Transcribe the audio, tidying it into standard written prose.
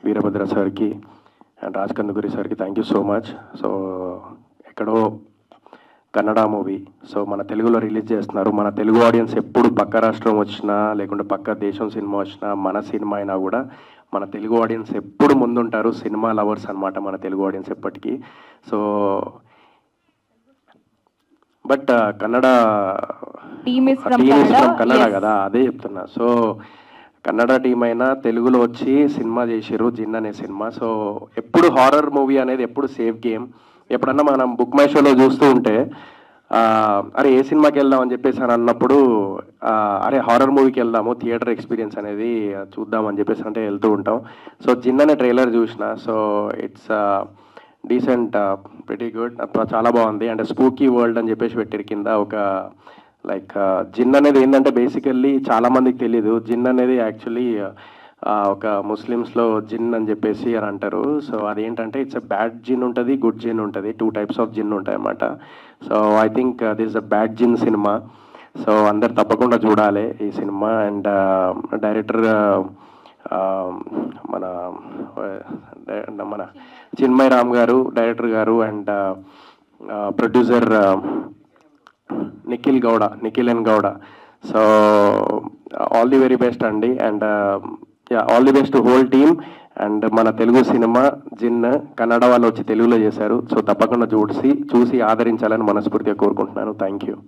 వీరభద్ర సార్కి అండ్ రాజ్ కందుకూరి సార్కి thank you so much. So ఎక్కడో కన్నడ మూవీ సో మన తెలుగులో రిలీజ్ చేస్తున్నారు. మన తెలుగు ఆడియన్స్ ఎప్పుడు పక్క రాష్ట్రం వచ్చినా లేకుంటే పక్క దేశం సినిమా వచ్చినా మన సినిమా అయినా కూడా మన తెలుగు ఆడియన్స్ ఎప్పుడు ముందుంటారు. సినిమా లవర్స్ అనమాట మన తెలుగు ఆడియన్స్ ఎప్పటికీ. So but Kannada team from Kannada కదా, అదే చెప్తున్నా. సో కన్నడ టీం అయినా తెలుగులో వచ్చి సినిమా చేసిర్రు, జిన్ అనే సినిమా. సో ఎప్పుడు హారర్ మూవీ అనేది ఎప్పుడు సేఫ్ గేమ్. ఎప్పుడన్నా మనం బుక్ మై షోలో చూస్తూ ఉంటే అరే ఏ సినిమాకి వెళ్దాం అని చెప్పేసి అని అన్నప్పుడు అరే హారర్ మూవీకి వెళ్దాము, థియేటర్ ఎక్స్పీరియన్స్ అనేది చూద్దాం అని చెప్పేసి అంటే వెళ్తూ ఉంటాం. సో జిన్ అనే ట్రైలర్ చూసిన. So it's decent, pretty good, చాలా బాగుంది. అండ్ స్పూకీ వరల్డ్ అని చెప్పేసి పెట్టిరు కింద. ఒక లైక్ జిన్ అనేది ఏంటంటే బేసికల్లీ చాలామందికి తెలీదు. జిన్ అనేది యాక్చువల్లీ ఒక ముస్లిమ్స్లో జిన్ అని చెప్పేసి అని అంటారు. సో అదేంటంటే ఇట్స్ అ బ్యాడ్ జిన్ ఉంటుంది, గుడ్ జిన్ ఉంటుంది. 2 types ఆఫ్ జిన్ ఉంటాయి అన్నమాట. So I think this a bad జిన్ సినిమా. సో అందరు తప్పకుండా చూడాలి ఈ సినిమా. అండ్ డైరెక్టర్ మన మన చిన్మయ్ రామ్ గారు డైరెక్టర్ గారు, and producer Nikhil N Gowda. So all the very best అండి. And all the best to whole team. And మన తెలుగు సినిమా జిన్ కన్నడ వాళ్ళు వచ్చి తెలుగులో చేశారు. సో తప్పకుండా చూసి ఆదరించాలని మనస్ఫూర్తిగా కోరుకుంటున్నాను. Thank you.